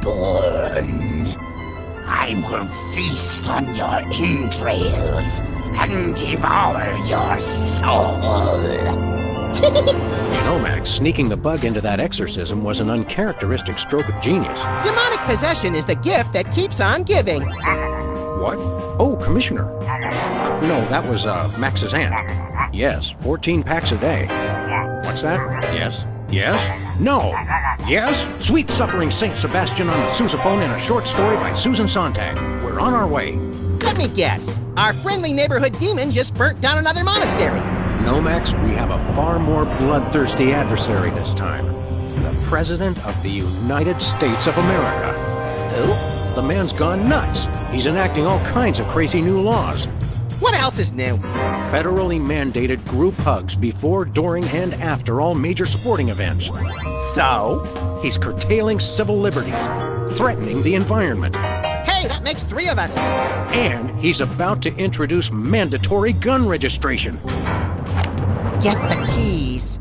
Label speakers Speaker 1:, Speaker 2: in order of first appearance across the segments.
Speaker 1: born. I will feast on your entrails and devour your soul.
Speaker 2: Nomax, sneaking the bug into that exorcism was an uncharacteristic stroke of genius.
Speaker 3: Demonic possession is the gift that keeps on giving.
Speaker 2: What? Oh, Commissioner. No, that was, Max's aunt. Yes, 14 packs a day. What's that? Yes. Yes? No! Yes? Sweet Suffering Saint Sebastian on the sousaphone in a short story by Susan Sontag. We're on our way.
Speaker 3: Let me guess. Our friendly neighborhood demon just burnt down another monastery.
Speaker 2: No, Max, we have a far more bloodthirsty adversary this time. The President of the United States of America.
Speaker 3: Who?
Speaker 2: The man's gone nuts. He's enacting all kinds of crazy new laws.
Speaker 3: What else is new?
Speaker 2: Federally mandated group hugs before, during, and after all major sporting events.
Speaker 3: So?
Speaker 2: He's curtailing civil liberties, threatening the environment.
Speaker 3: Hey, that makes 3 of us.
Speaker 2: And he's about to introduce mandatory gun registration.
Speaker 3: Get the keys.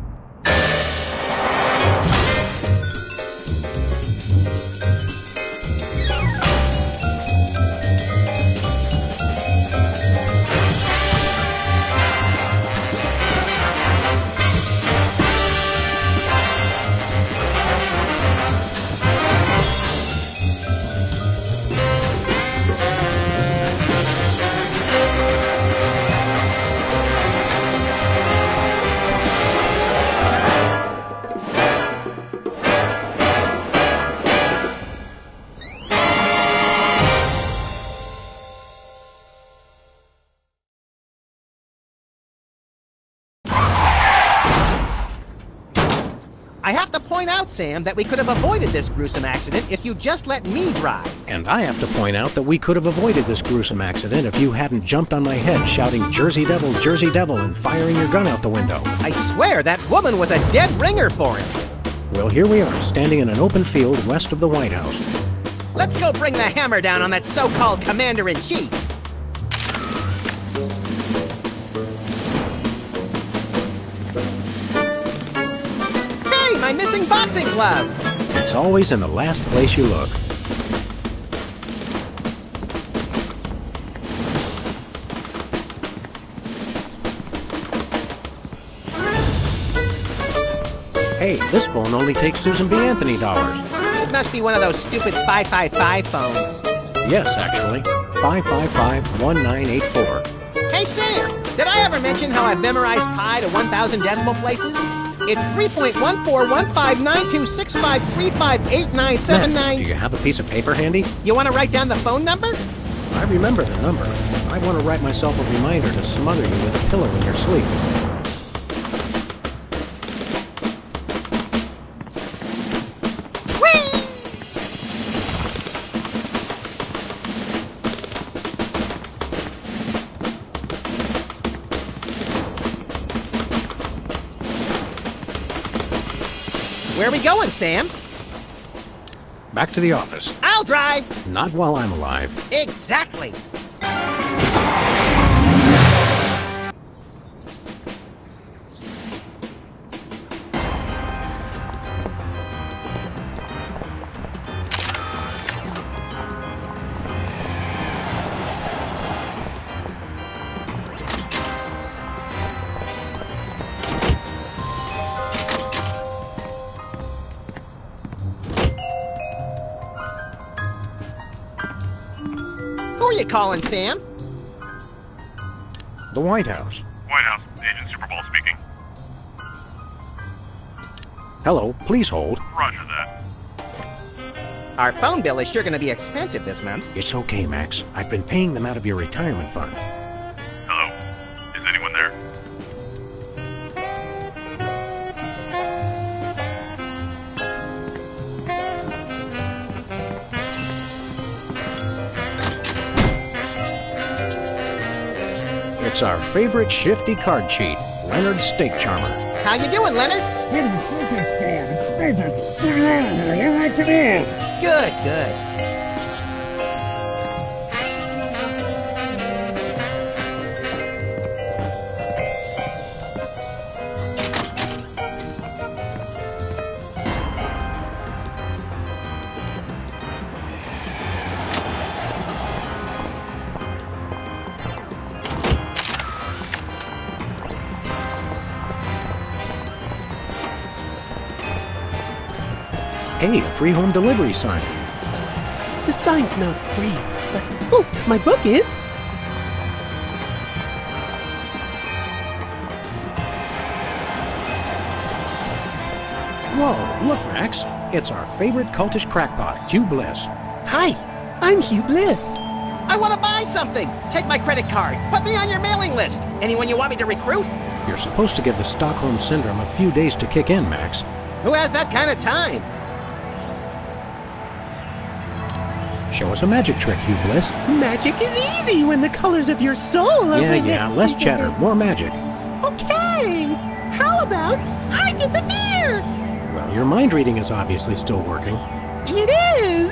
Speaker 3: I have to point out, Sam, that we could have avoided this gruesome accident if you just let me drive.
Speaker 2: And I have to point out that we could have avoided this gruesome accident if you hadn't jumped on my head shouting Jersey Devil, and firing your gun out the window.
Speaker 3: I swear that woman was a dead ringer for him.
Speaker 2: Well, here we are, standing in an open field west of the White House.
Speaker 3: Let's go bring the hammer down on that so-called commander-in-chief. Hey, my missing boxing glove!
Speaker 2: It's always in the last place you look. Hey, this phone only takes Susan B. Anthony dollars.
Speaker 3: It must be one of those stupid 555 phones.
Speaker 2: Yes, actually. 555-1984.
Speaker 3: Hey, Sam, did I ever mention how I've memorized pi to 1,000 decimal places? It's 3.14159265358979.
Speaker 2: Do you have a piece of paper handy?
Speaker 3: You want to write down the phone number?
Speaker 2: I remember the number. I want to write myself a reminder to smother you with a pillow in your sleep.
Speaker 3: Where are we going, Sam?
Speaker 2: Back to the office.
Speaker 3: I'll drive.
Speaker 2: Not while I'm alive.
Speaker 3: Exactly. Who are you calling, Sam?
Speaker 2: The White House.
Speaker 4: White House, Agent Superball speaking.
Speaker 2: Hello, please hold.
Speaker 4: Roger that.
Speaker 3: Our phone bill is sure going to be expensive this month.
Speaker 2: It's okay, Max. I've been paying them out of your retirement fund.
Speaker 4: Hello? Is anyone there?
Speaker 2: It's our favorite shifty card cheat, Leonard Steak Charmer.
Speaker 3: How you doing, Leonard? Good, good.
Speaker 2: Hey, a free home delivery sign.
Speaker 5: The sign's not free, but oh, my book is.
Speaker 2: Whoa, look, Max. It's our favorite cultish crackpot, Hugh Bliss.
Speaker 5: Hi, I'm Hugh Bliss.
Speaker 3: I want to buy something. Take my credit card. Put me on your mailing list. Anyone you want me to recruit?
Speaker 2: You're supposed to give the Stockholm Syndrome a few days to kick in, Max.
Speaker 3: Who has that kind of time?
Speaker 2: Show us a magic trick, Hugh Bliss.
Speaker 5: Magic is easy when the colors of your soul are
Speaker 2: Yeah, less chatter, more magic.
Speaker 5: Okay, how about I disappear?
Speaker 2: Well, your mind reading is obviously still working.
Speaker 5: It is!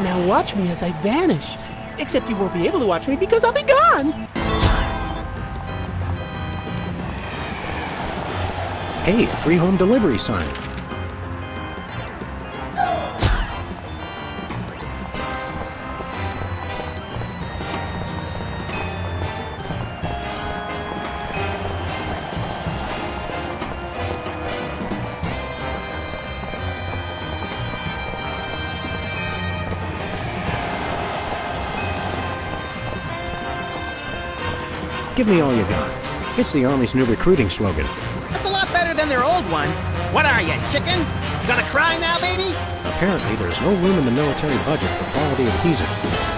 Speaker 5: Now watch me as I vanish. Except you won't be able to watch me because I'll be gone.
Speaker 2: Hey, a free home delivery sign. Give me all you got. It's the Army's new recruiting slogan.
Speaker 3: That's a lot better than their old one. What are you, chicken? Gonna cry now, baby?
Speaker 2: Apparently, there's no room in the military budget for quality adhesives.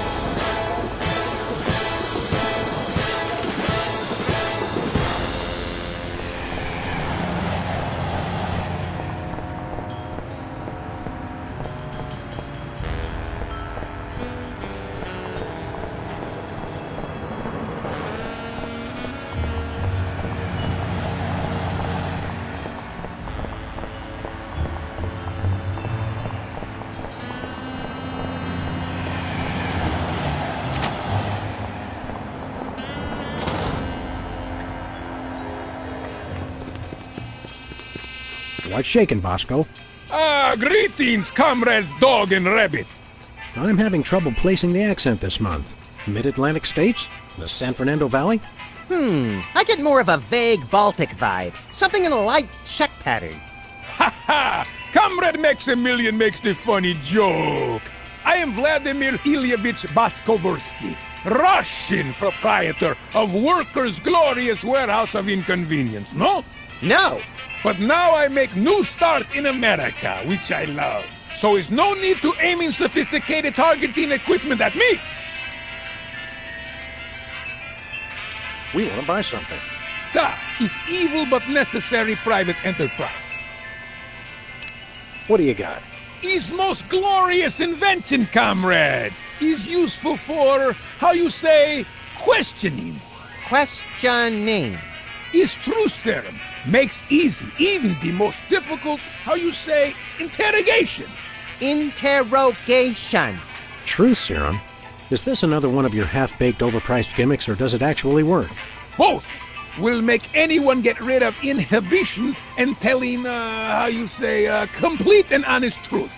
Speaker 2: What's shaking, Bosco?
Speaker 6: Greetings, comrades Dog and Rabbit.
Speaker 2: I'm having trouble placing the accent this month. Mid-Atlantic states? The San Fernando Valley?
Speaker 3: I get more of a vague Baltic vibe. Something in a light Czech pattern.
Speaker 6: Ha ha! Comrade Maximilian makes the funny joke. I am Vladimir Ilyevich Baskovorsky, Russian proprietor of Workers' Glorious Warehouse of Inconvenience, no?
Speaker 3: No!
Speaker 6: But now I make new start in America, which I love. So is no need to aiming sophisticated targeting equipment at me.
Speaker 2: We want to buy something.
Speaker 6: That is evil but necessary private enterprise.
Speaker 2: What do you got?
Speaker 6: Is most glorious invention, comrades. Is useful for, how you say, questioning.
Speaker 3: Questioning.
Speaker 6: Is truth serum. Makes easy, even the most difficult, how you say, interrogation.
Speaker 3: Interrogation.
Speaker 2: Truth serum? Is this another one of your half-baked, overpriced gimmicks, or does it actually work?
Speaker 6: Both will make anyone get rid of inhibitions and telling, how you say, complete and honest truth.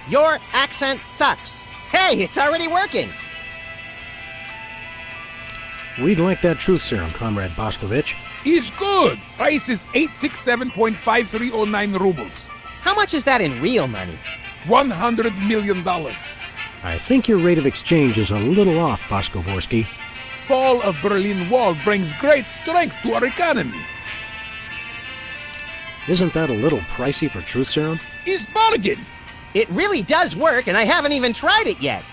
Speaker 3: Your accent sucks. Hey, it's already working.
Speaker 2: We'd like that truth serum, Comrade Boscovich.
Speaker 6: Is good. Price is 867.5309 rubles.
Speaker 3: How much is that in real money?
Speaker 6: $100 million.
Speaker 2: I think your rate of exchange is a little off, Boskovorsky.
Speaker 6: Fall of Berlin Wall brings great strength to our economy.
Speaker 2: Isn't that a little pricey for truth serum?
Speaker 6: Is bargain.
Speaker 3: It really does work, and I haven't even tried it yet.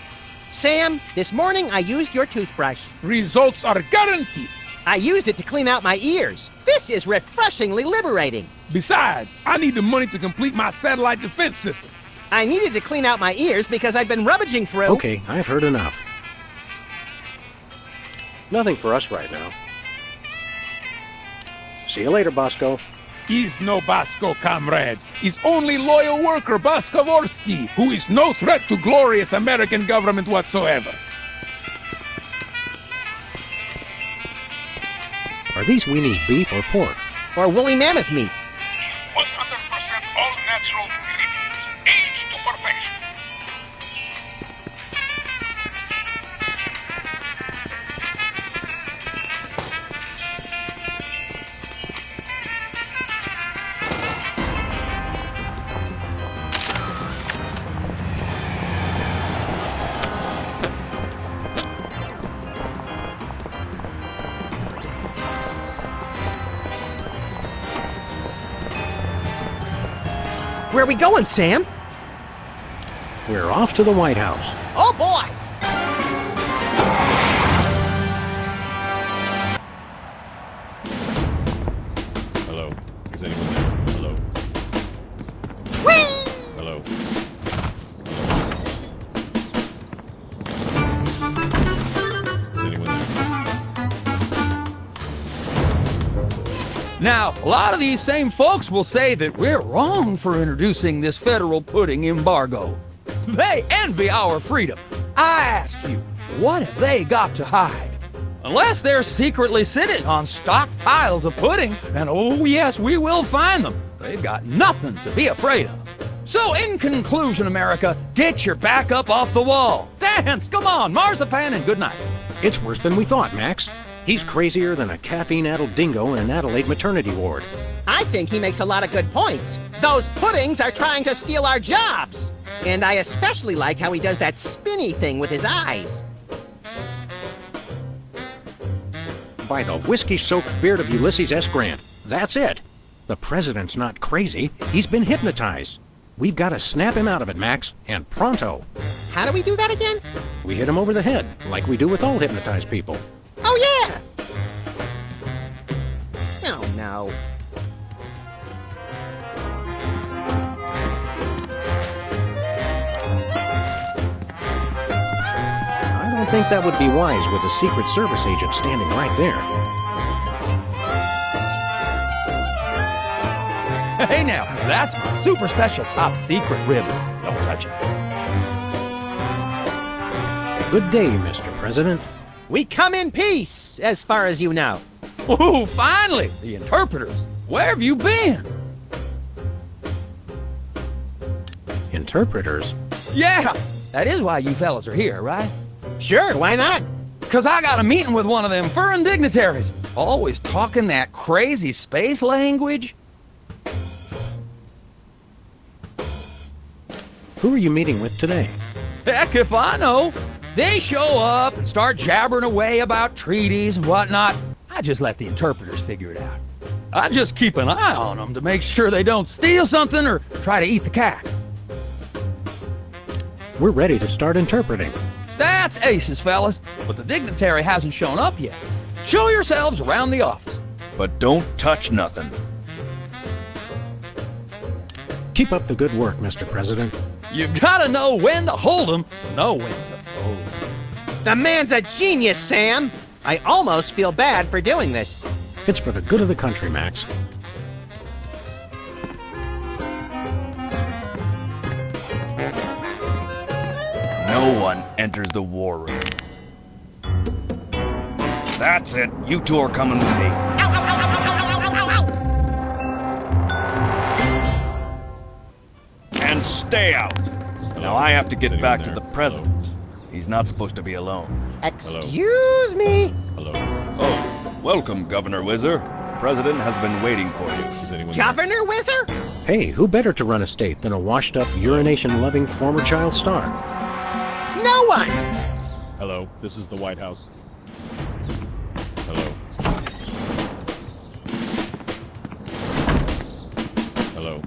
Speaker 3: Sam, this morning I used your toothbrush.
Speaker 6: Results are guaranteed.
Speaker 3: I used it to clean out my ears. This is refreshingly liberating.
Speaker 6: Besides, I need the money to complete my satellite defense system.
Speaker 3: I needed to clean out my ears because I'd been rummaging through...
Speaker 2: Okay, I've heard enough. Nothing for us right now. See you later, Bosco.
Speaker 6: Is no Bosco, comrades. Is only loyal worker Boskovorsky, who is no threat to glorious American government whatsoever.
Speaker 2: Are these weenies beef or pork?
Speaker 3: Or woolly mammoth meat.
Speaker 6: 100% all natural ingredients, aged to perfection.
Speaker 3: Where are we going, Sam?
Speaker 2: We're off to the White House.
Speaker 3: Oh, boy!
Speaker 7: Hello? Is anyone there? Hello?
Speaker 3: Whee!
Speaker 7: Hello? Is anyone there?
Speaker 6: Now, a lot of these same folks will say that we're wrong for introducing this federal pudding embargo. They envy our freedom. I ask you, what have they got to hide? Unless they're secretly sitting on stockpiles of pudding, and oh yes, we will find them, they've got nothing to be afraid of. So in conclusion, America, get your back up off the wall. Dance, come on, marzipan, and good night.
Speaker 2: It's worse than we thought, Max. He's crazier than a caffeine-addled dingo in an Adelaide maternity ward.
Speaker 3: I think he makes a lot of good points. Those puddings are trying to steal our jobs. And I especially like how he does that spinny thing with his eyes.
Speaker 2: By the whiskey-soaked beard of Ulysses S. Grant. That's it. The president's not crazy. He's been hypnotized. We've got to snap him out of it, Max, and pronto.
Speaker 3: How do we do that again?
Speaker 2: We hit him over the head, like we do with all hypnotized people.
Speaker 3: Oh, yeah! Oh, no.
Speaker 2: I don't think that would be wise with a Secret Service agent standing right there.
Speaker 6: Hey now, that's my super special top secret ribbon. Don't touch it.
Speaker 2: Good day, Mr. President.
Speaker 3: We come in peace, as far as you know.
Speaker 6: Ooh, finally, the interpreters. Where have you been?
Speaker 2: Interpreters?
Speaker 6: Yeah, that is why you fellas are here, right?
Speaker 3: Sure, why not?
Speaker 6: 'Cause I got a meeting with one of them foreign dignitaries. Always talking that crazy space language.
Speaker 2: Who are you meeting with today?
Speaker 6: Heck if I know. They show up and start jabbering away about treaties and whatnot. I just let the interpreters figure it out. I just keep an eye on them to make sure they don't steal something or try to eat the cat.
Speaker 2: We're ready to start interpreting.
Speaker 6: That's aces, fellas, but the dignitary hasn't shown up yet. Show yourselves around the office.
Speaker 8: But don't touch nothing.
Speaker 2: Keep up the good work, Mr. President.
Speaker 6: You've gotta know when to hold 'em, know when to fold.
Speaker 3: The man's a genius, Sam. I almost feel bad for doing this.
Speaker 2: It's for the good of the country, Max.
Speaker 8: No one enters the war room. That's it. You two are coming with me. And stay out. Now I have to
Speaker 7: Is
Speaker 8: get
Speaker 7: anyone
Speaker 8: back
Speaker 7: there?
Speaker 8: to the president. He's not supposed to be alone.
Speaker 3: Excuse me.
Speaker 7: Hello?
Speaker 8: Oh, welcome, Governor Whizzer. The president has been waiting for you.
Speaker 7: Is anyone there?
Speaker 3: Governor Whizzer?
Speaker 2: Hey, who better to run a state than a washed-up, urination-loving former child star?
Speaker 3: No one.
Speaker 7: Hello? This is the White House. Hello? Hello?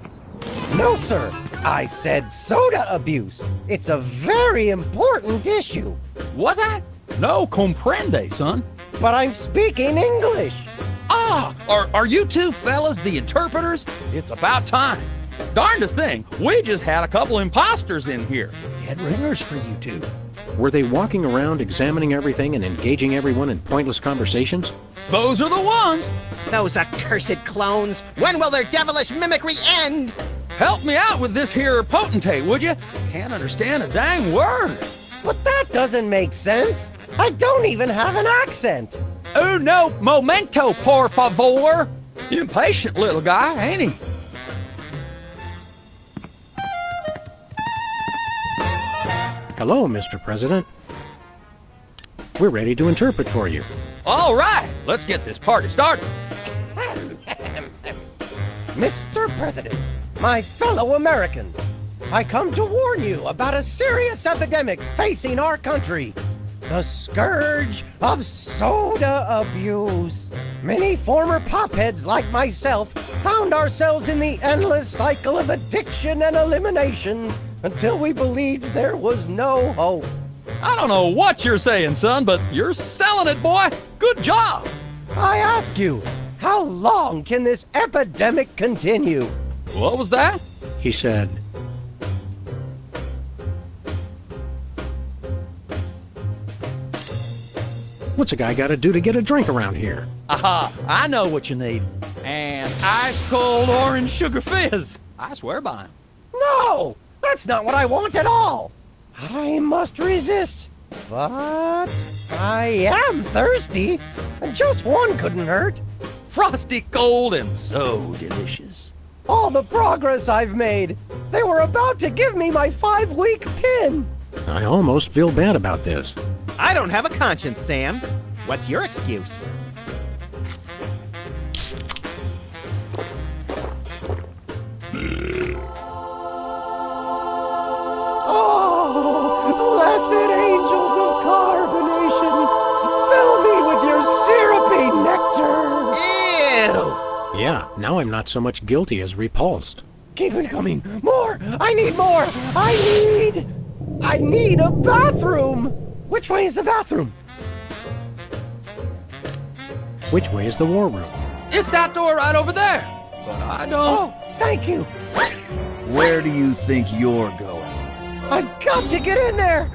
Speaker 9: No, sir. I said soda abuse. It's a very important issue.
Speaker 6: Was I? No comprende, son.
Speaker 9: But I'm speaking English.
Speaker 6: Ah, are you two fellas the interpreters? It's about time. Darndest thing, we just had a couple imposters in here. Dead ringers for you two.
Speaker 2: Were they walking around examining everything and engaging everyone in pointless conversations?
Speaker 6: Those are the ones.
Speaker 3: Those accursed clones. When will their devilish mimicry end?
Speaker 6: Help me out with this here potentate, would you? Can't understand a dang word.
Speaker 9: But that doesn't make sense. I don't even have an accent.
Speaker 6: Uno momento, por favor. Impatient little guy, ain't he?
Speaker 2: Hello, Mr. President. We're ready to interpret for you.
Speaker 6: All right, let's get this party started.
Speaker 9: Mr. President, my fellow Americans, I come to warn you about a serious epidemic facing our country. The scourge of soda abuse. Many former popheads like myself found ourselves in the endless cycle of addiction and elimination until we believed there was no hope.
Speaker 10: I don't know what you're saying, son, but you're selling it, boy. Good job.
Speaker 9: I ask you, how long can this epidemic continue?
Speaker 10: What was that?
Speaker 2: He said, "What's a guy got to do to get a drink around here?"
Speaker 10: Aha, I know what you need. An ice-cold orange sugar fizz. I swear by him.
Speaker 9: No, that's not what I want at all. I must resist, but I am thirsty, and just one couldn't hurt.
Speaker 10: Frosty cold and so delicious.
Speaker 9: All the progress I've made. They were about to give me my 5-week pin.
Speaker 2: I almost feel bad about this.
Speaker 3: I don't have a conscience, Sam. What's your excuse?
Speaker 9: Oh, blessed angels of carbonation, fill me with your syrupy nectar.
Speaker 3: Ew!
Speaker 2: Yeah, now I'm not so much guilty as repulsed.
Speaker 9: Keep it coming. More! I need more! I need a bathroom! Which way is the bathroom?
Speaker 2: Which way is the war room?
Speaker 10: It's that door right over there. But I don't...
Speaker 9: Oh, thank you.
Speaker 8: Where do you think you're going?
Speaker 9: I've got to get in there!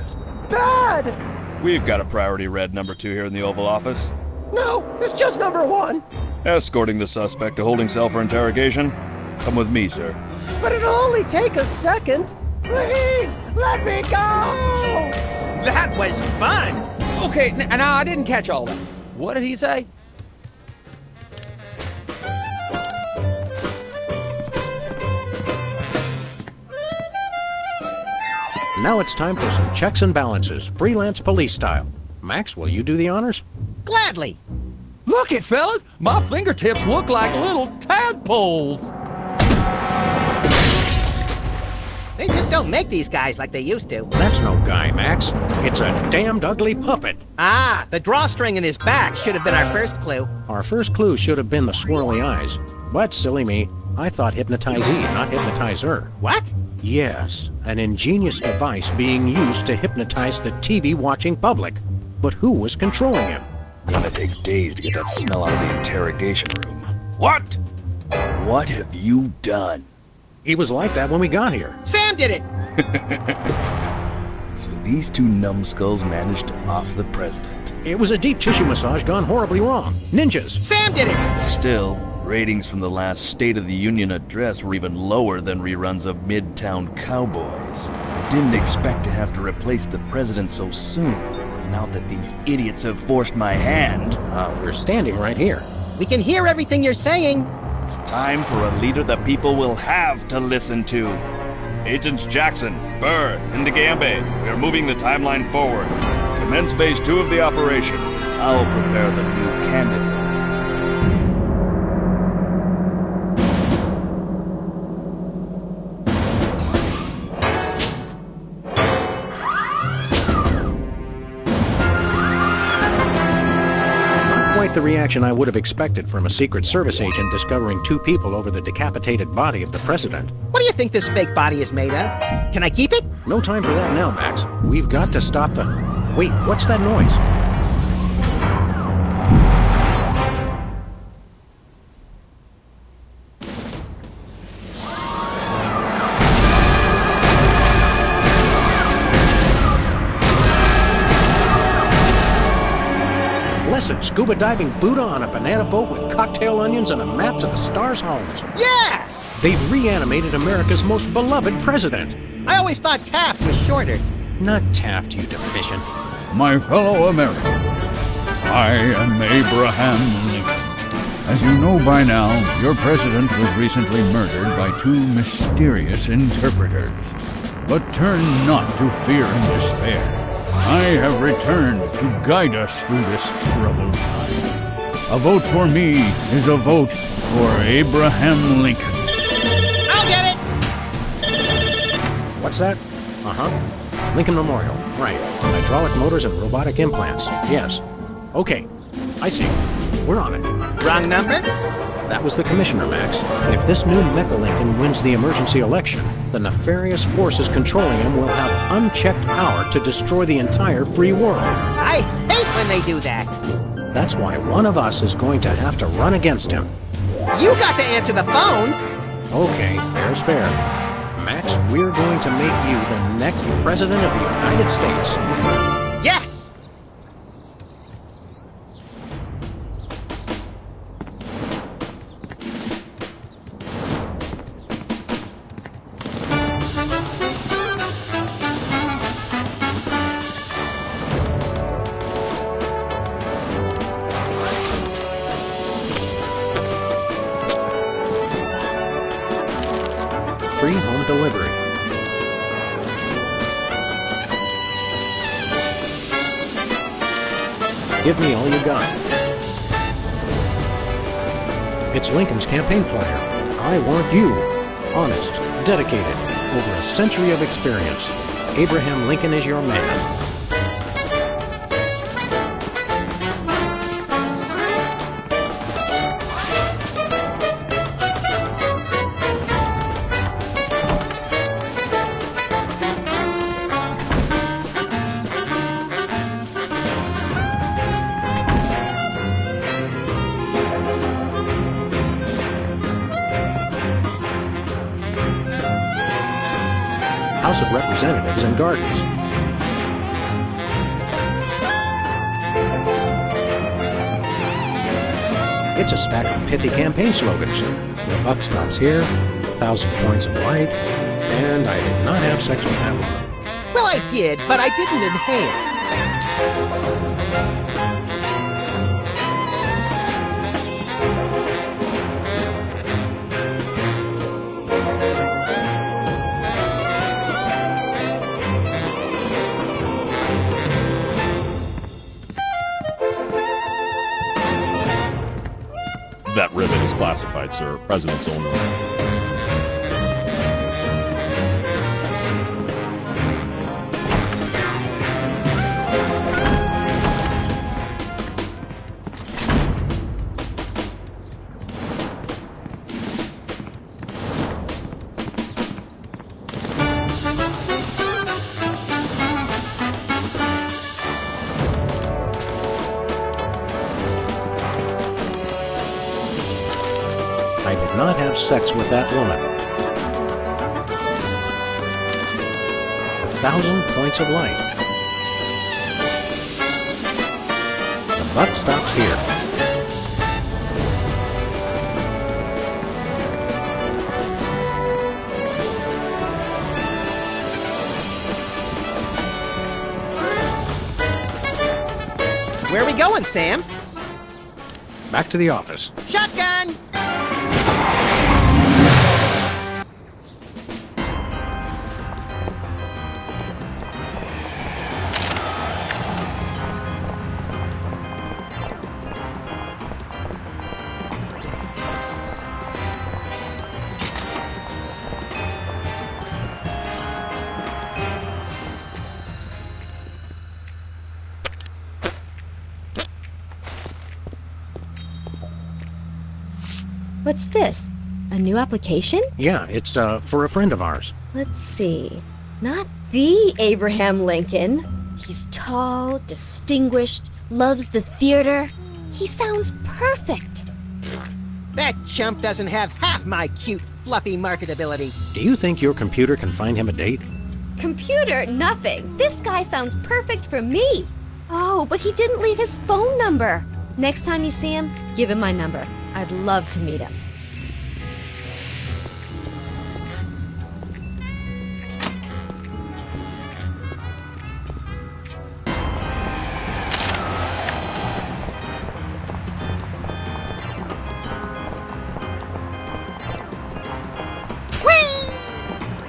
Speaker 9: Bad!
Speaker 8: We've got a priority red number 2 here in the Oval Office.
Speaker 9: No, it's just number 1.
Speaker 8: Escorting the suspect to holding cell for interrogation. Come with me, sir.
Speaker 9: But it'll only take a second. Please, let me go!
Speaker 3: That was fun!
Speaker 10: Okay, now I didn't catch all that. What did he say?
Speaker 2: Now it's time for some checks and balances, freelance police style. Max, will you do the honors?
Speaker 3: Gladly!
Speaker 10: Look it, fellas! My fingertips look like little tadpoles!
Speaker 3: They just don't make these guys like they used to.
Speaker 2: That's no guy, Max. It's a damned ugly puppet.
Speaker 3: Ah, the drawstring in his back should have been our first clue.
Speaker 2: Our first clue should have been the swirly eyes. But, silly me, I thought hypnotizee, not hypnotizer.
Speaker 3: What?
Speaker 2: Yes, an ingenious device being used to hypnotize the TV-watching public. But who was controlling him?
Speaker 8: Gonna take days to get that smell out of the interrogation room. What? What have you done?
Speaker 2: He was like that when we got here.
Speaker 3: Sam did it!
Speaker 8: So these 2 numbskulls managed to off the president.
Speaker 2: It was a deep tissue massage gone horribly wrong. Ninjas!
Speaker 3: Sam did it!
Speaker 8: Still, ratings from the last State of the Union address were even lower than reruns of Midtown Cowboys. I didn't expect to have to replace the president so soon. Now that these idiots have forced my hand...
Speaker 2: We're standing right here.
Speaker 3: We can hear everything you're saying.
Speaker 8: It's time for a leader the people will have to listen to. Agents Jackson, Burr, and DeGambe, we are moving the timeline forward. Commence phase 2 of the operation. I'll prepare the new candidate.
Speaker 2: Quite the reaction I would have expected from a Secret Service agent discovering 2 people over the decapitated body of the president.
Speaker 3: What do you think this fake body is made of? Can I keep it?
Speaker 2: No time for that now, Max. We've got to stop the... Wait, what's that noise? Blessed scuba diving Buddha on a banana boat with cocktail onions and a map to the stars' homes.
Speaker 3: Yeah!
Speaker 2: They've reanimated America's most beloved president.
Speaker 3: I always thought Taft was shorter.
Speaker 2: Not Taft, you deficient.
Speaker 6: My fellow Americans, I am Abraham Lincoln. As you know by now, your president was recently murdered by 2 mysterious interpreters. But turn not to fear and despair. I have returned to guide us through this troubled time. A vote for me is a vote for Abraham Lincoln.
Speaker 3: I'll get it!
Speaker 2: What's that? Uh-huh. Lincoln Memorial. Right. Hydraulic motors and robotic implants. Yes. Okay. I see. We're on it.
Speaker 3: Wrong number?
Speaker 2: That was the commissioner, Max. If this new Mecha Lincoln wins the emergency election, the nefarious forces controlling him will have unchecked power to destroy the entire free world.
Speaker 3: I hate when they do that.
Speaker 2: That's why one of us is going to have to run against him.
Speaker 3: You got to answer the phone.
Speaker 2: Okay, fair's fair. Max, we're going to make you the next President of the United States.
Speaker 3: Yes!
Speaker 2: Free home delivery. Give me all you got. It's Lincoln's campaign flyer. I want you. Honest, dedicated, over a century of experience. Abraham Lincoln is your man. House of Representatives and Gardens. It's a stack of pithy campaign slogans. The buck stops here, 1,000 points of light, and I did not have sex with that woman.
Speaker 3: Well, I did, but I didn't inhale.
Speaker 7: That ribbon is classified, sir. President's only.
Speaker 2: I did not have sex with that woman. 1,000 points of light. The buck stops here.
Speaker 3: Where are we going, Sam?
Speaker 2: Back to the office.
Speaker 3: Shotgun!
Speaker 11: What's this? A new application?
Speaker 2: Yeah, it's for a friend of ours.
Speaker 11: Let's see. Not the Abraham Lincoln. He's tall, distinguished, loves the theater. He sounds perfect.
Speaker 3: That chump doesn't have half my cute, fluffy marketability.
Speaker 2: Do you think your computer can find him a date?
Speaker 11: Computer, nothing. This guy sounds perfect for me. Oh, but he didn't leave his phone number. Next time you see him, give him my number. I'd love to meet him.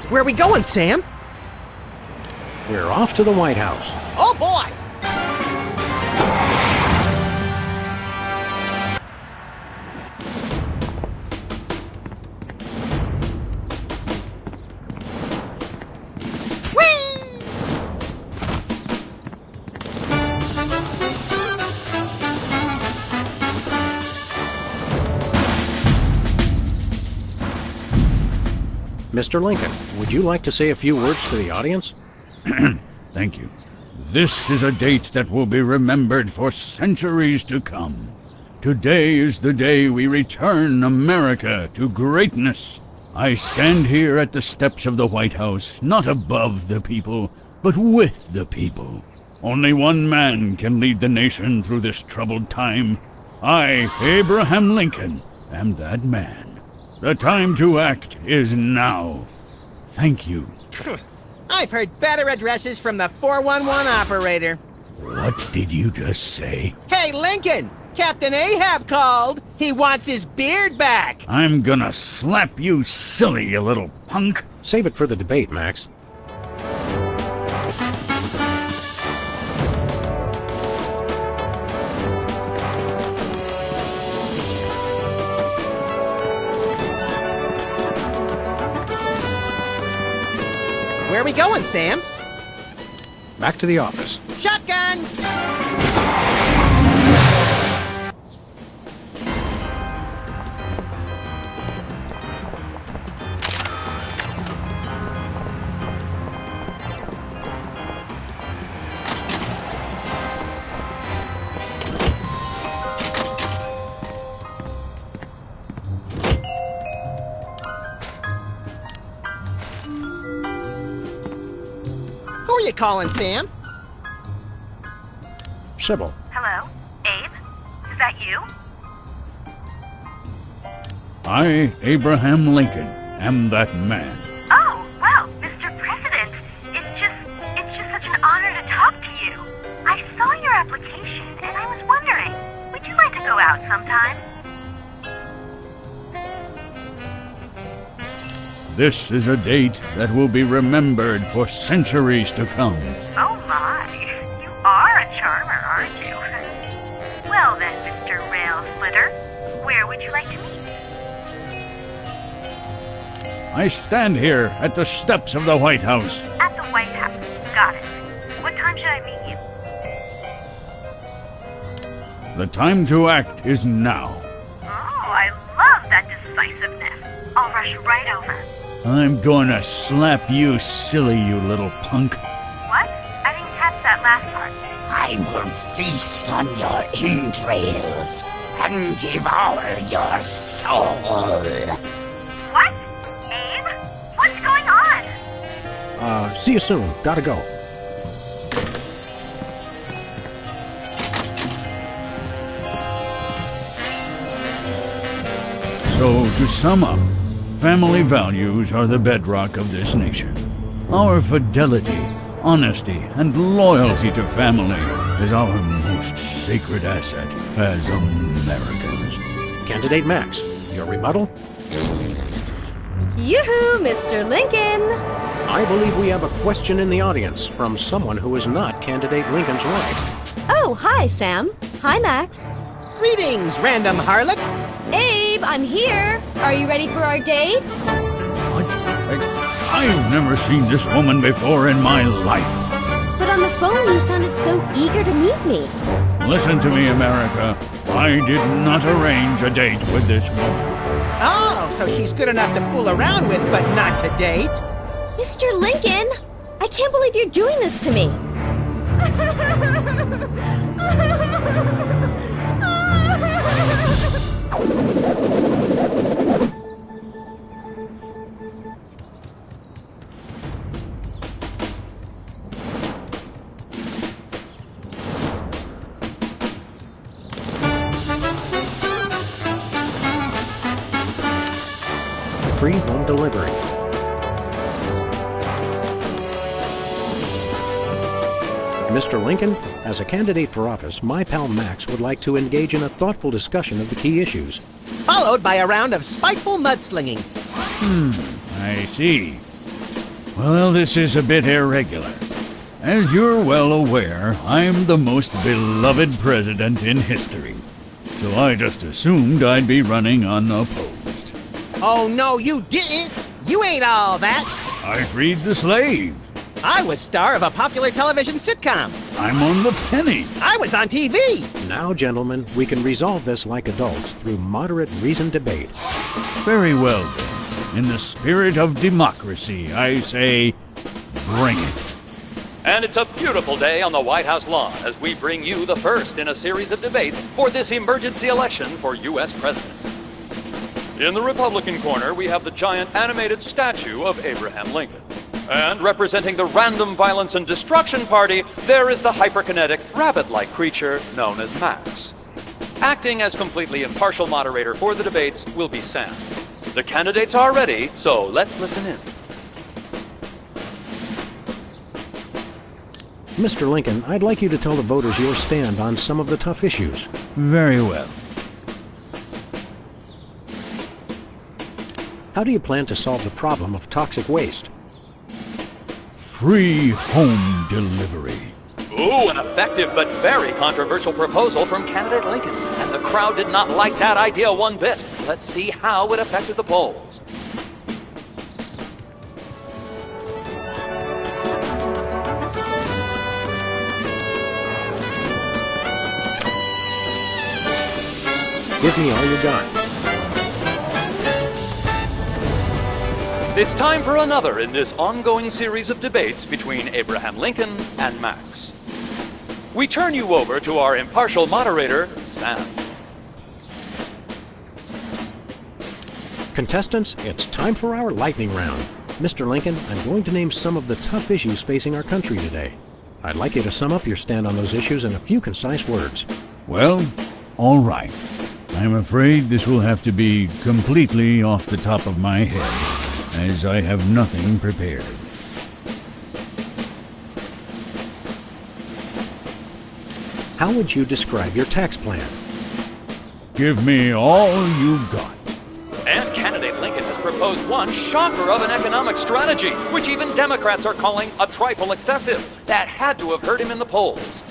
Speaker 3: Where are we going, Sam?
Speaker 2: We're off to the White House.
Speaker 3: Oh, boy!
Speaker 2: Mr. Lincoln, would you like to say a few words to the audience?
Speaker 12: Thank you. This is a date that will be remembered for centuries to come. Today is the day we return America to greatness. I stand here at the steps of the White House, not above the people, but with the people. Only one man can lead the nation through this troubled time. I, Abraham Lincoln, am that man. The time to act is now. Thank you.
Speaker 3: I've heard better addresses from the 411 operator.
Speaker 12: What did you just say?
Speaker 3: Hey, Lincoln! Captain Ahab called. He wants his beard back.
Speaker 12: I'm gonna slap you silly, you little punk.
Speaker 2: Save it for the debate, Max.
Speaker 3: Where are we going, Sam?
Speaker 2: Back to the office.
Speaker 3: Shotgun! Who are you calling, Sam?
Speaker 2: Sybil.
Speaker 13: Hello? Abe? Is that you?
Speaker 12: I, Abraham Lincoln, am that man.
Speaker 13: Oh, well, Mr. President, it's just such an honor to talk to you. I saw your application and I was wondering, would you like to go out sometime?
Speaker 12: This is a date that will be remembered for centuries to come.
Speaker 13: Oh my, you are a charmer, aren't you? Well then, Mr. Rail Splitter, where would you like to meet?
Speaker 12: I stand here at the steps of the White House.
Speaker 13: At the White House. Got it. What time should I meet you?
Speaker 12: The time to act is now.
Speaker 13: Oh, I love that decisiveness. I'll rush right over.
Speaker 12: I'm gonna slap you silly, you little punk.
Speaker 13: What? I didn't catch that last part.
Speaker 1: I will feast on your entrails and devour your soul.
Speaker 13: What? Abe? What's going on?
Speaker 2: See you soon. Gotta go.
Speaker 12: So, to sum up, family values are the bedrock of this nation. Our fidelity, honesty, and loyalty to family is our most sacred asset as Americans.
Speaker 2: Candidate Max, your rebuttal?
Speaker 11: Yoo-hoo, Mr. Lincoln!
Speaker 2: I believe we have a question in the audience from someone who is not Candidate Lincoln's wife.
Speaker 11: Oh, hi, Sam. Hi, Max.
Speaker 3: Greetings, random harlot.
Speaker 11: Abe, I'm here. Are you ready for our date?
Speaker 12: What? I've never seen this woman before in my life.
Speaker 11: But on the phone, you sounded so eager to meet me.
Speaker 12: Listen to me, America. I did not arrange a date with this woman.
Speaker 3: Oh, so she's good enough to fool around with, but not to date.
Speaker 11: Mr. Lincoln, I can't believe you're doing this to me.
Speaker 2: Free home delivery. Mr. Lincoln, as a candidate for office, my pal Max would like to engage in a thoughtful discussion of the key issues.
Speaker 3: Followed by a round of spiteful mudslinging.
Speaker 12: I see. Well, this is a bit irregular. As you're well aware, I'm the most beloved president in history. So I just assumed I'd be running unopposed.
Speaker 3: Oh, no, you didn't. You ain't all that.
Speaker 12: I freed the slave.
Speaker 3: I was star of a popular television sitcom.
Speaker 12: I'm on the penny.
Speaker 3: I was on TV.
Speaker 2: Now, gentlemen, we can resolve this like adults through moderate reasoned debate.
Speaker 12: Very well, then. In the spirit of democracy, I say, bring it.
Speaker 10: And it's a beautiful day on the White House lawn as we bring you the first in a series of debates for this emergency election for U.S. President. In the Republican corner, we have the giant animated statue of Abraham Lincoln. And representing the Random Violence and Destruction Party, there is the hyperkinetic, rabbit-like creature known as Max. Acting as completely impartial moderator for the debates will be Sam. The candidates are ready, so let's listen in.
Speaker 2: Mr. Lincoln, I'd like you to tell the voters your stand on some of the tough issues.
Speaker 12: Very well.
Speaker 2: How do you plan to solve the problem of toxic waste?
Speaker 12: Free home delivery.
Speaker 10: Ooh, an effective but very controversial proposal from candidate Lincoln. And the crowd did not like that idea one bit. Let's see how it affected the polls.
Speaker 2: Give me all you got.
Speaker 10: It's time for another in this ongoing series of debates between Abraham Lincoln and Max. We turn you over to our impartial moderator, Sam.
Speaker 2: Contestants, it's time for our lightning round. Mr. Lincoln, I'm going to name some of the tough issues facing our country today. I'd like you to sum up your stand on those issues in a few concise words.
Speaker 12: Well, all right. I'm afraid this will have to be completely off the top of my head, as I have nothing prepared.
Speaker 2: How would you describe your tax plan?
Speaker 12: Give me all you've got.
Speaker 10: And candidate Lincoln has proposed one shocker of an economic strategy, which even Democrats are calling a trifle excessive. That had to have hurt him in the polls.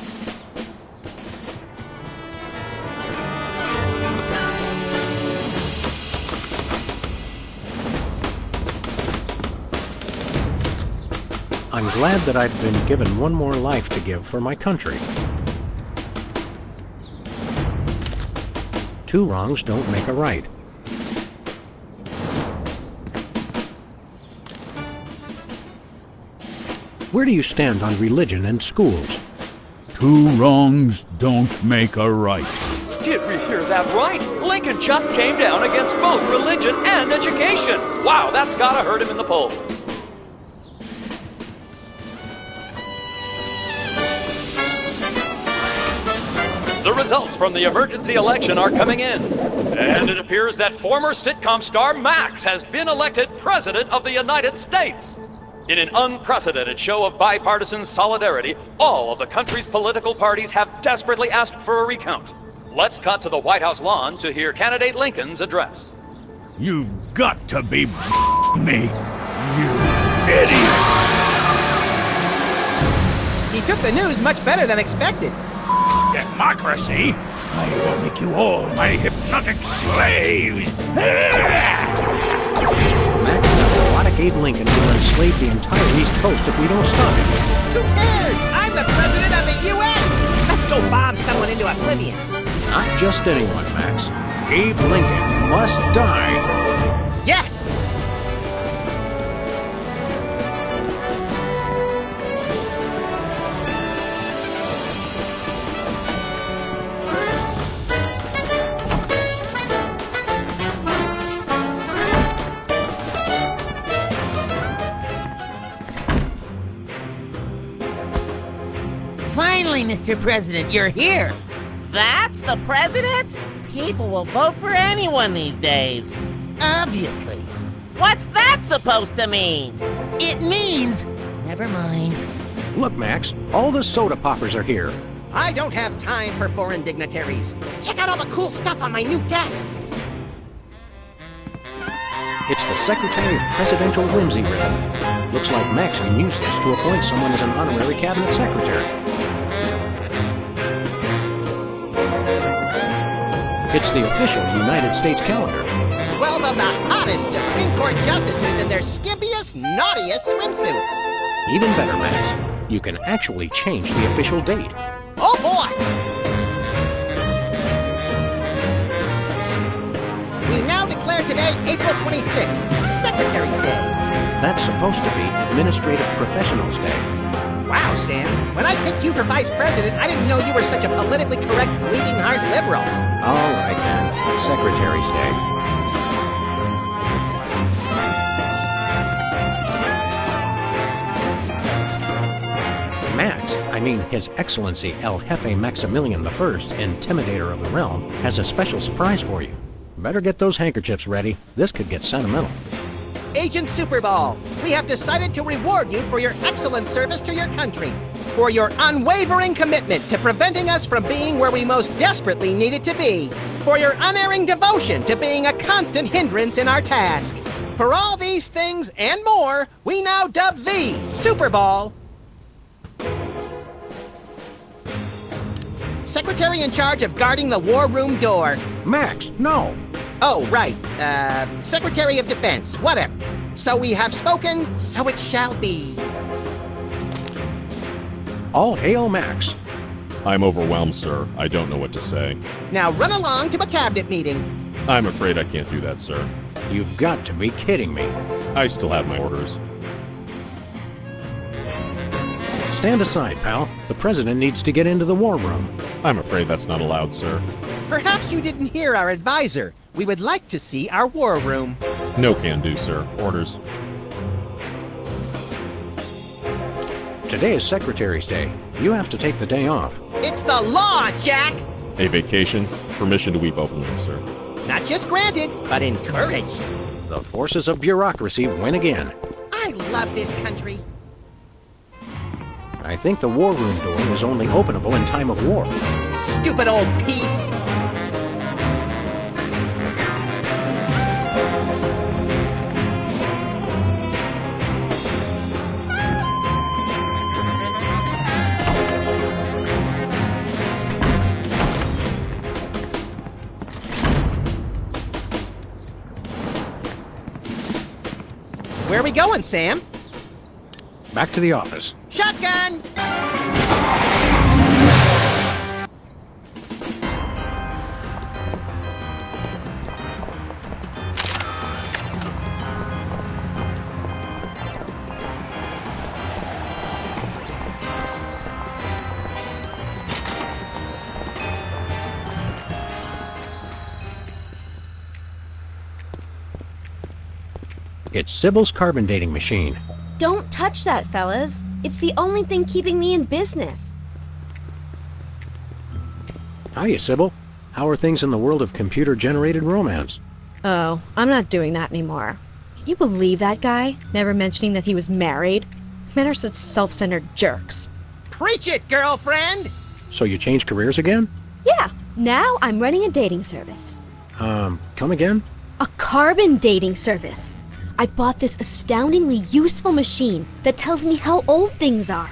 Speaker 2: I'm glad that I've been given one more life to give for my country. Two wrongs don't make a right. Where do you stand on religion and schools?
Speaker 12: Two wrongs don't make a right.
Speaker 10: Did we hear that right? Lincoln just came down against both religion and education. Wow, that's gotta hurt him in the polls. The results from the emergency election are coming in. And it appears that former sitcom star Max has been elected President of the United States. In an unprecedented show of bipartisan solidarity, all of the country's political parties have desperately asked for a recount. Let's cut to the White House lawn to hear candidate Lincoln's address.
Speaker 12: You've got to be me, you idiot!
Speaker 3: He took the news much better than expected.
Speaker 12: Democracy? I will make you all my hypnotic slaves!
Speaker 2: Robotic Abe Lincoln will enslave the entire East Coast if we don't stop him.
Speaker 3: Who cares? I'm the President of the U.S.! Let's go bomb someone into oblivion.
Speaker 2: Not just anyone, Max. Abe Lincoln must die.
Speaker 3: Yes!
Speaker 14: Finally, Mr. President, you're here.
Speaker 15: That's the president? People will vote for anyone these days.
Speaker 14: Obviously.
Speaker 15: What's that supposed to mean?
Speaker 14: It means... Never mind.
Speaker 2: Look, Max, all the soda poppers are here.
Speaker 3: I don't have time for foreign dignitaries. Check out all the cool stuff on my new desk.
Speaker 2: It's the Secretary of Presidential Whimsy ribbon. Looks like Max can use this to appoint someone as an honorary cabinet secretary. It's the official United States calendar.
Speaker 3: 12 of the hottest Supreme Court justices in their skimpiest, naughtiest swimsuits.
Speaker 2: Even better, Max, you can actually change the official date.
Speaker 3: Oh boy! We now declare today April 26th, Secretary's Day?
Speaker 2: That's supposed to be Administrative Professionals Day.
Speaker 3: Wow, Sam. When I picked you for vice president, I didn't know you were such a politically correct, bleeding heart liberal.
Speaker 2: All right, then. Secretary's Day. Max, I mean His Excellency El Jefe Maximilian I, Intimidator of the Realm, has a special surprise for you. Better get those handkerchiefs ready. This could get sentimental.
Speaker 3: Agent Superball, we have decided to reward you for your excellent service to your country, for your unwavering commitment to preventing us from being where we most desperately needed to be, for your unerring devotion to being a constant hindrance in our task. For all these things and more, we now dub thee Superball. Secretary in charge of guarding the war room door.
Speaker 2: Max, no!
Speaker 3: Oh, right. Secretary of Defense, whatever. So we have spoken, so it shall be.
Speaker 2: All hail Max.
Speaker 7: I'm overwhelmed, sir. I don't know what to say.
Speaker 3: Now run along to a cabinet meeting.
Speaker 7: I'm afraid I can't do that, sir.
Speaker 2: You've got to be kidding me.
Speaker 7: I still have my orders.
Speaker 2: Stand aside, pal. The president needs to get into the war room.
Speaker 7: I'm afraid that's not allowed, sir.
Speaker 3: Perhaps you didn't hear our advisor. We would like to see our war room.
Speaker 7: No can do, sir. Orders.
Speaker 2: Today is Secretary's Day. You have to take the day off.
Speaker 3: It's the law, Jack!
Speaker 7: A vacation? Permission to weep openly, sir.
Speaker 3: Not just granted, but encouraged.
Speaker 2: The forces of bureaucracy win again.
Speaker 3: I love this country.
Speaker 2: I think the war room door is only openable in time of war.
Speaker 3: Stupid old piece! Where are we going, Sam?
Speaker 2: Back to the office.
Speaker 3: Shotgun!
Speaker 2: It's Sybil's carbon dating machine.
Speaker 11: Don't touch that, fellas. It's the only thing keeping me in business.
Speaker 2: Hiya, Sybil. How are things in the world of computer-generated romance?
Speaker 11: Oh, I'm not doing that anymore. Can you believe that guy? Never mentioning that he was married? Men are such self-centered jerks.
Speaker 3: Preach it, girlfriend!
Speaker 2: So you changed careers again?
Speaker 11: Yeah, now I'm running a dating service.
Speaker 2: Come again?
Speaker 11: A carbon dating service. I bought this astoundingly useful machine that tells me how old things are.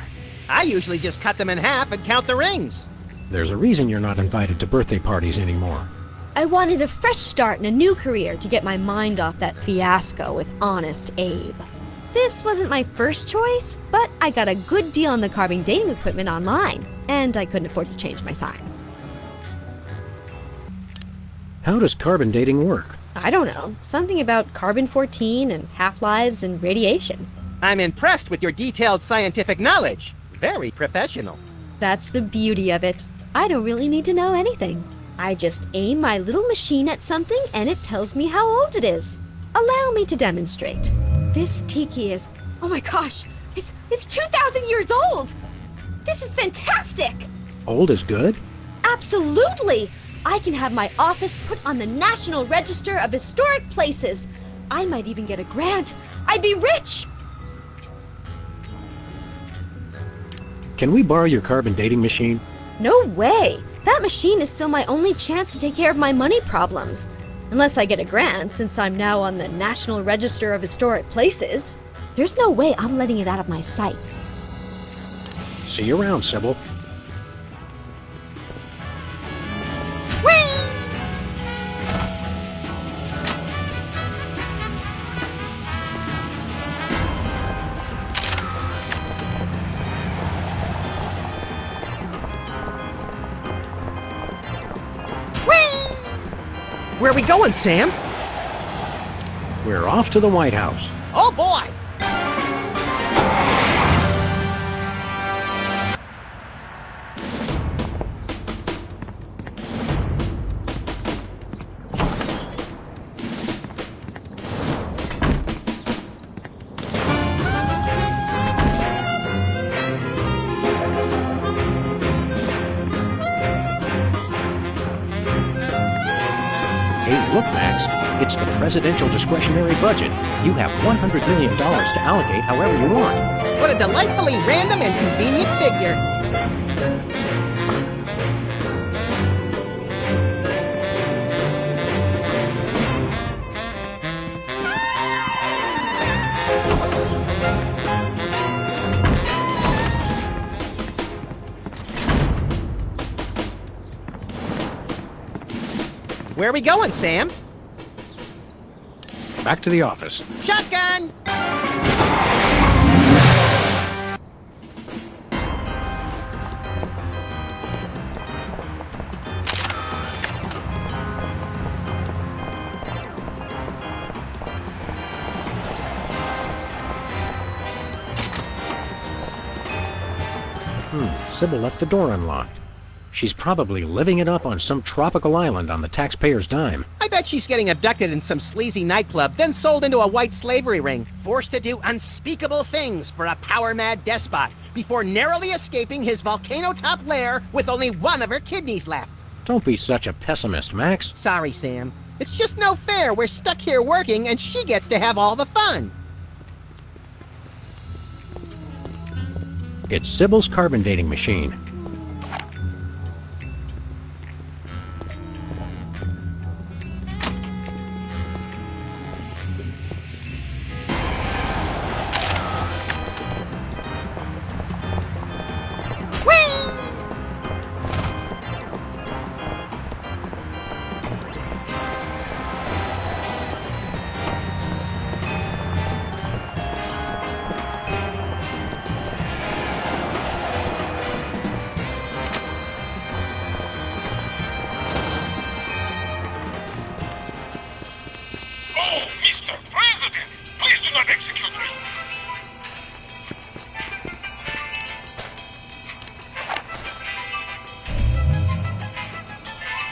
Speaker 3: I usually just cut them in half and count the rings.
Speaker 2: There's a reason you're not invited to birthday parties anymore.
Speaker 11: I wanted a fresh start in a new career to get my mind off that fiasco with Honest Abe. This wasn't my first choice, but I got a good deal on the carbon dating equipment online, and I couldn't afford to change my sign.
Speaker 2: How does carbon dating work?
Speaker 11: I don't know. Something about carbon-14 and half-lives and radiation.
Speaker 3: I'm impressed with your detailed scientific knowledge. Very professional.
Speaker 11: That's the beauty of it. I don't really need to know anything. I just aim my little machine at something and it tells me how old it is. Allow me to demonstrate. This tiki is... oh my gosh! It's 2,000 years old! This is fantastic!
Speaker 2: Old is good?
Speaker 11: Absolutely! I can have my office put on the National Register of Historic Places. I might even get a grant. I'd be rich!
Speaker 2: Can we borrow your carbon dating machine?
Speaker 11: No way! That machine is still my only chance to take care of my money problems. Unless I get a grant, since I'm now on the National Register of Historic Places. There's no way I'm letting it out of my sight.
Speaker 2: See you around, Sybil.
Speaker 3: Where are we going, Sam?
Speaker 2: We're off to the White House.
Speaker 3: Oh boy!
Speaker 2: Hey, look, Max. It's the presidential discretionary budget. You have $100 million to allocate however you want.
Speaker 3: What a delightfully random and convenient figure. Where are we going, Sam?
Speaker 2: Back to the office.
Speaker 3: Shotgun!
Speaker 2: Sybil left the door unlocked. She's probably living it up on some tropical island on the taxpayer's dime.
Speaker 3: I bet she's getting abducted in some sleazy nightclub, then sold into a white slavery ring, forced to do unspeakable things for a power-mad despot, before narrowly escaping his volcano-top lair with only one of her kidneys left.
Speaker 2: Don't be such a pessimist, Max.
Speaker 3: Sorry, Sam. It's just no fair. We're stuck here working, and she gets to have all the fun.
Speaker 2: It's Sybil's carbon dating machine.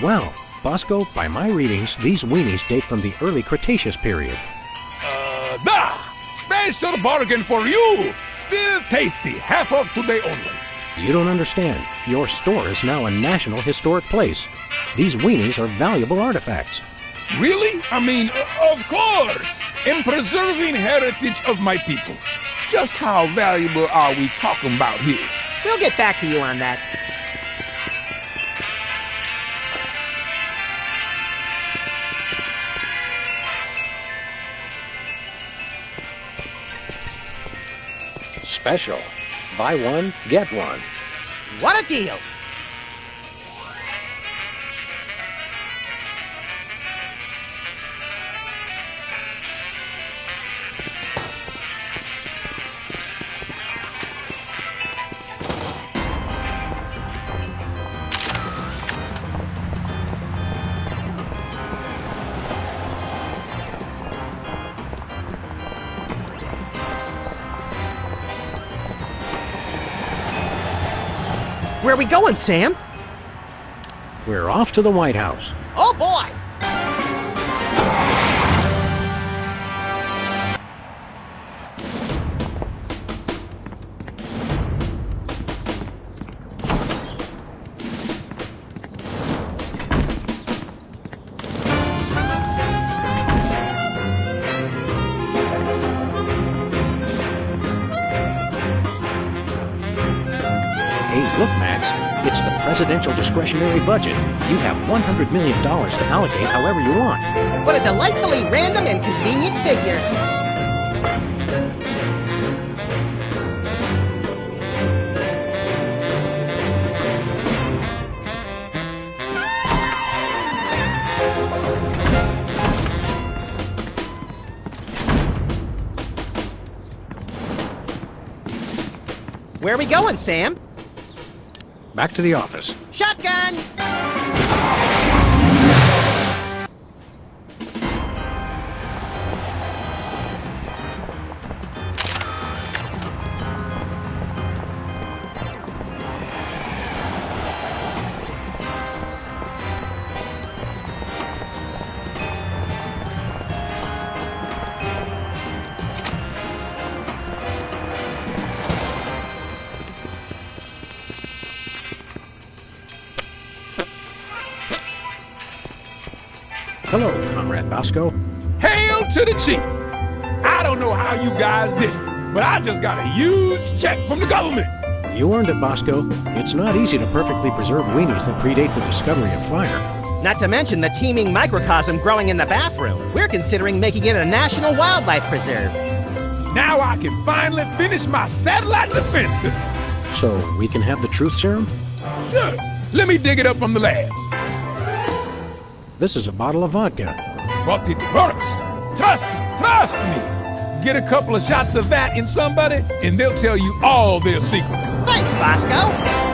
Speaker 2: Well, Bosco, by my readings, these weenies date from the early Cretaceous period.
Speaker 6: Special bargain for you! Still tasty, half of today only.
Speaker 2: You don't understand. Your store is now a national historic place. These weenies are valuable artifacts.
Speaker 6: Really? I mean, of course! In preserving heritage of my people. Just how valuable are we talking about here?
Speaker 3: We'll get back to you on that.
Speaker 2: Special. Buy one, get one.
Speaker 3: What a deal! Where are we going, Sam?
Speaker 2: We're off to the White House.
Speaker 3: Oh boy!
Speaker 2: Hey, look, Max. It's the presidential discretionary budget. You have $100 million to allocate however you want.
Speaker 3: What a delightfully random and convenient figure. Where are we going, Sam?
Speaker 2: Back to the office.
Speaker 3: Shotgun!
Speaker 2: Hello, Comrade Bosco.
Speaker 6: Hail to the chief! I don't know how you guys did it, but I just got a huge check from the government.
Speaker 2: You earned it, Bosco. It's not easy to perfectly preserve weenies that predate the discovery of fire.
Speaker 3: Not to mention the teeming microcosm growing in the bathroom. We're considering making it a national wildlife preserve.
Speaker 6: Now I can finally finish my satellite defenses.
Speaker 2: So we can have the truth serum?
Speaker 6: Sure. Let me dig it up from the lab.
Speaker 2: This is a bottle of vodka.
Speaker 6: But it works. Trust me. Get a couple of shots of that in somebody, and they'll tell you all their secrets.
Speaker 3: Thanks, Bosco.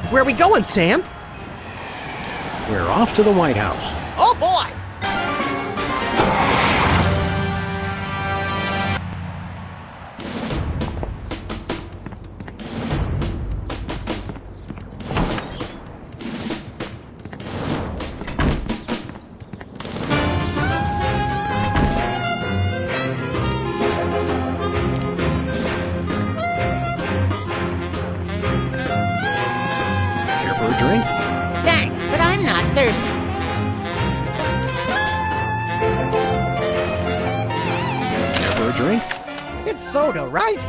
Speaker 3: Where are we going, Sam?
Speaker 2: We're off to the White House.
Speaker 3: Oh, boy!
Speaker 2: For a drink?
Speaker 14: Thanks, but I'm not thirsty.
Speaker 2: For a drink?
Speaker 9: It's soda, right?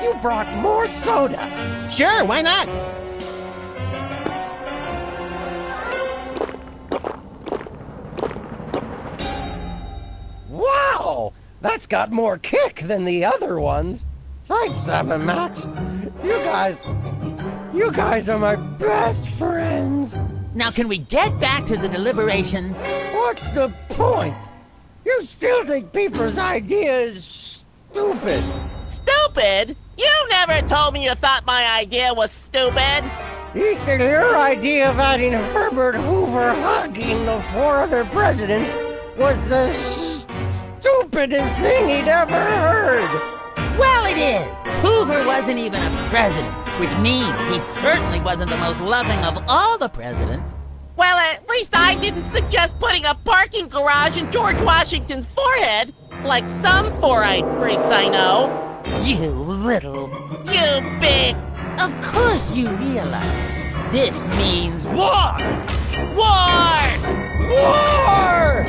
Speaker 9: You brought more soda.
Speaker 3: Sure, why not?
Speaker 9: Wow! That's got more kick than the other ones. Thanks, Sam and Max. You guys are my best friends.
Speaker 14: Now can we get back to the deliberation?
Speaker 9: What's the point? You still think Peeper's idea is stupid.
Speaker 15: Stupid? You never told me you thought my idea was stupid.
Speaker 9: He said your idea of adding Herbert Hoover hugging the 4 other presidents was the stupidest thing he'd ever heard.
Speaker 14: Well, it is. Hoover wasn't even a president, which means he certainly wasn't the most loving of all the presidents.
Speaker 15: Well, at least I didn't suggest putting a parking garage in George Washington's forehead, like some four-eyed freaks I know.
Speaker 14: You little...
Speaker 15: You big...
Speaker 14: Of course you realize this means war!
Speaker 15: War!
Speaker 9: War!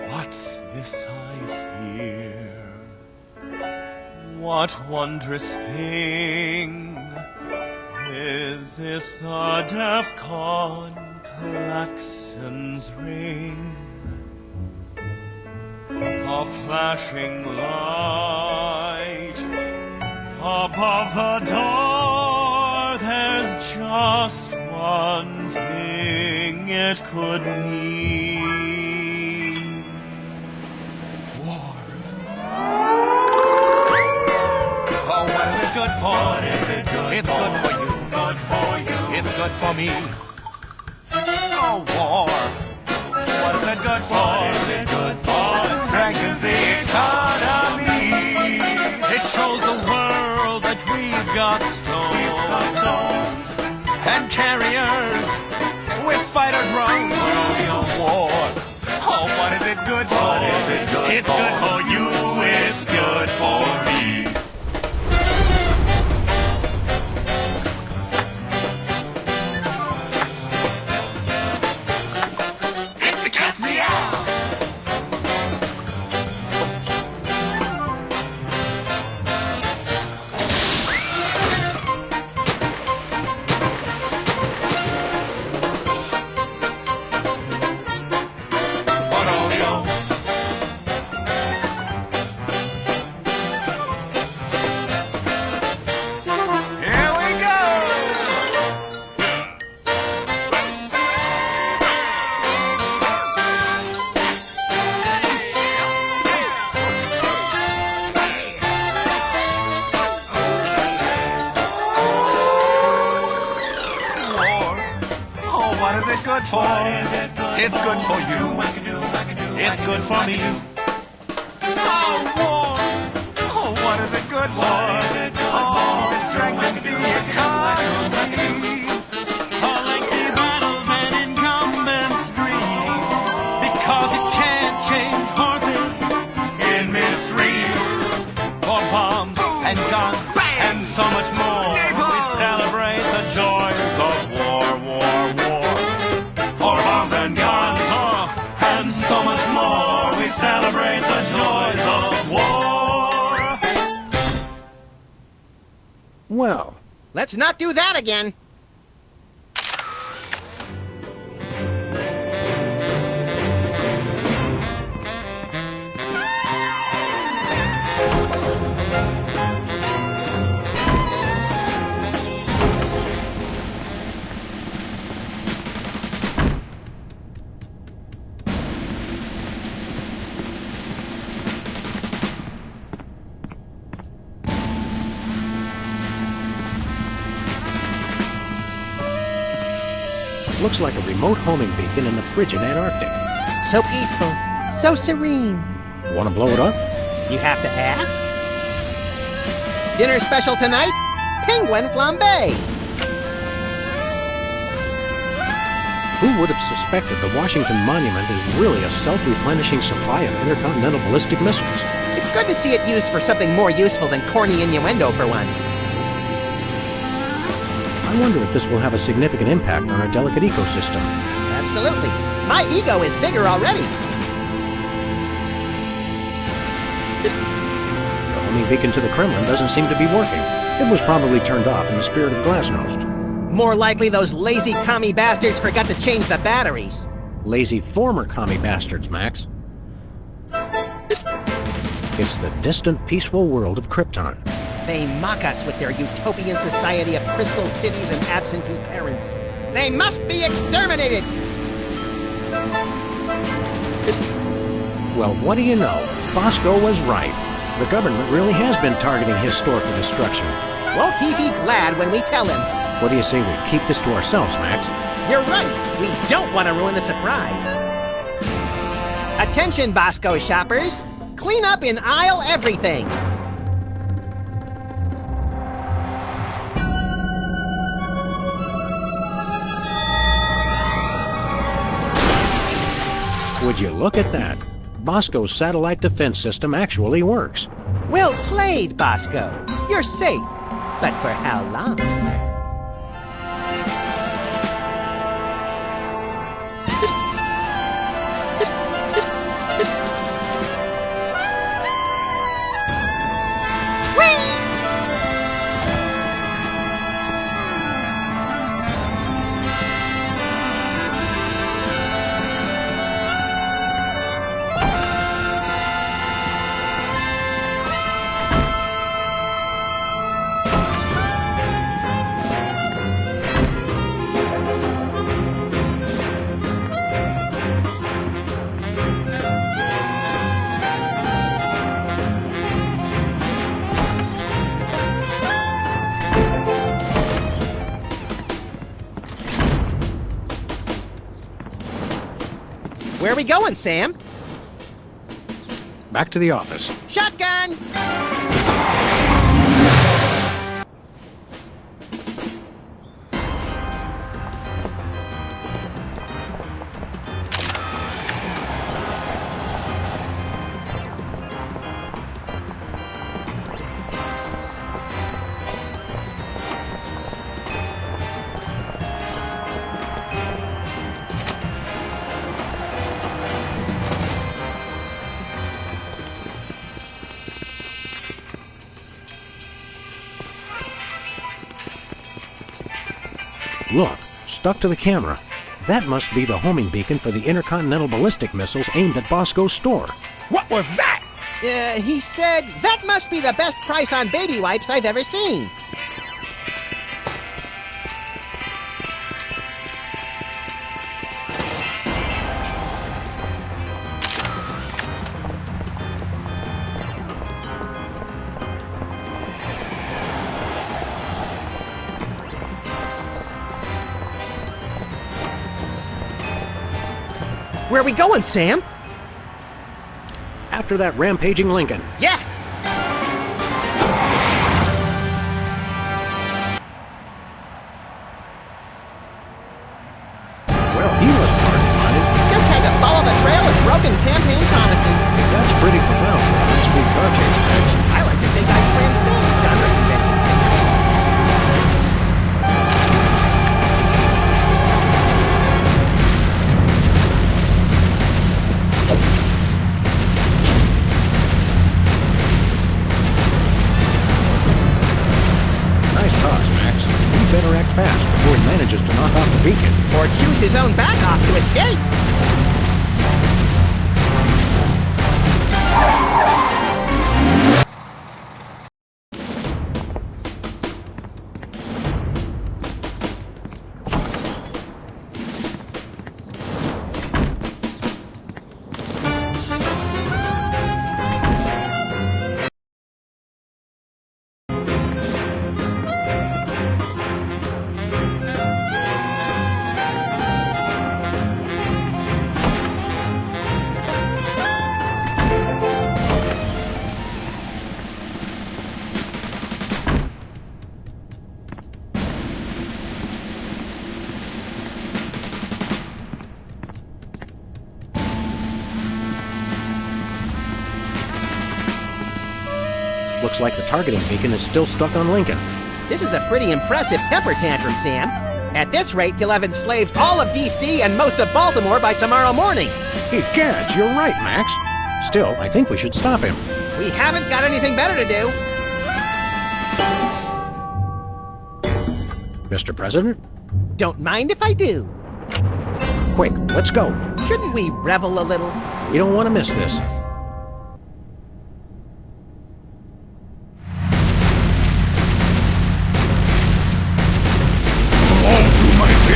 Speaker 16: What's this I hear? What wondrous thing is this? The DEFCON klaxons ring, a flashing light above the door. There's just one thing it could mean.
Speaker 17: Oh, what is it good for? What is it good it's for? Good for you. Good for you. It's good for me. Oh, war. What is it good for? What is it good for? It strengthens the economy.
Speaker 16: It shows the world that we've got stones and carriers with fighter drones.
Speaker 17: War. Oh, what is it good for? What is it good
Speaker 16: it's
Speaker 17: for?
Speaker 16: Good for you.
Speaker 17: It's good for me. It's the cat's meow. good for? It's good for you. It's good for me. Oh, war. Oh, what is it good for? Oh, it strengthens the economy. A lengthy battle that incumbents dream, because it can't change horses in midstream. For bombs and guns and so much more, we celebrate the joys of war, war, war. For bombs and guns, and so much more, we celebrate the joys of war.
Speaker 2: Well,
Speaker 3: Let's not do that again.
Speaker 2: looks like a remote homing beacon in the frigid Antarctic.
Speaker 3: So peaceful, so serene.
Speaker 2: Want to blow it up?
Speaker 3: You have to ask. Dinner special tonight? Penguin flambe.
Speaker 2: Who would have suspected the Washington Monument is really a self-replenishing supply of intercontinental ballistic missiles?
Speaker 3: It's good to see it used for something more useful than corny innuendo for once.
Speaker 2: I wonder if this will have a significant impact on our delicate ecosystem.
Speaker 3: Absolutely. My ego is bigger already.
Speaker 2: The homing beacon to the Kremlin doesn't seem to be working. It was probably turned off in the spirit of Glasnost.
Speaker 3: More likely those lazy commie bastards forgot to change the batteries.
Speaker 2: Lazy former commie bastards, Max. It's the distant, peaceful world of Krypton.
Speaker 3: They mock us with their utopian society of crystal cities and absentee parents. They must be exterminated!
Speaker 2: Well, what do you know? Bosco was right. The government really has been targeting his store for destruction.
Speaker 3: Won't he be glad when we tell him?
Speaker 2: What do you say we keep this to ourselves, Max?
Speaker 3: You're right. We don't want to ruin the surprise. Attention, Bosco shoppers. Clean up in aisle everything.
Speaker 2: Would you look at that? Bosco's satellite defense system actually works.
Speaker 3: Well played, Bosco. You're safe. But for how long? Where are we going, Sam?
Speaker 2: Back to the office.
Speaker 3: Shotgun!
Speaker 2: Look, stuck to the camera. That must be the homing beacon for the intercontinental ballistic missiles aimed at Bosco's store.
Speaker 6: What was that?
Speaker 3: He said, that must be the best price on baby wipes I've ever seen. Where are we going, Sam?
Speaker 2: After that rampaging Lincoln.
Speaker 3: Yes!
Speaker 2: Well, he wasn't hard to find.
Speaker 3: Just had to follow the trail of broken campaign promises.
Speaker 2: That's pretty profound for a high-speed car chase, Max.
Speaker 3: I like to think I transcend genre conventions.
Speaker 2: Nice toss, Max. He better act fast before he manages to knock off the beacon.
Speaker 3: Or choose his own back off to escape.
Speaker 2: Looks like the targeting beacon is still stuck on Lincoln.
Speaker 3: This is a pretty impressive temper tantrum, Sam. At this rate, he'll have enslaved all of D.C. and most of Baltimore by tomorrow morning.
Speaker 2: Egads, you're right, Max. Still, I think we should stop him.
Speaker 3: We haven't got anything better to do.
Speaker 2: Mr. President?
Speaker 3: Don't mind if I do.
Speaker 2: Quick, let's go.
Speaker 3: Shouldn't we revel a little?
Speaker 2: We don't want to miss this.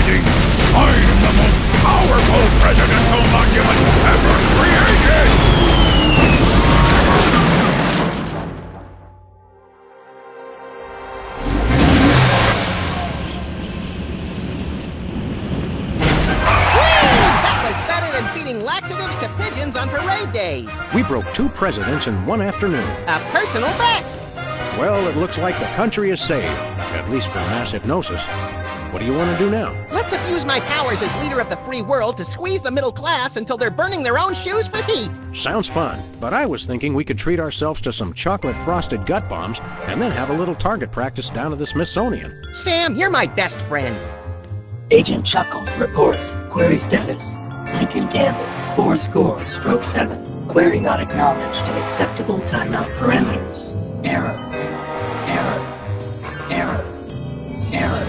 Speaker 12: I am the most powerful presidential monument ever created!
Speaker 3: That was better than feeding laxatives to pigeons on parade days.
Speaker 2: We broke 2 presidents in one afternoon.
Speaker 3: A personal best.
Speaker 2: Well, it looks like the country is saved, at least for mass hypnosis. What do you want to do now?
Speaker 3: Let's abuse my powers as leader of the free world to squeeze the middle class until they're burning their own shoes for heat.
Speaker 2: Sounds fun, but I was thinking we could treat ourselves to some chocolate-frosted gut bombs and then have a little target practice down at the Smithsonian.
Speaker 3: Sam, you're my best friend.
Speaker 18: Agent Chuckles, report. Query status. Lincoln Gamble, 4-7. Query not acknowledged. Acceptable timeout parameters. Error. Error. Error. Error.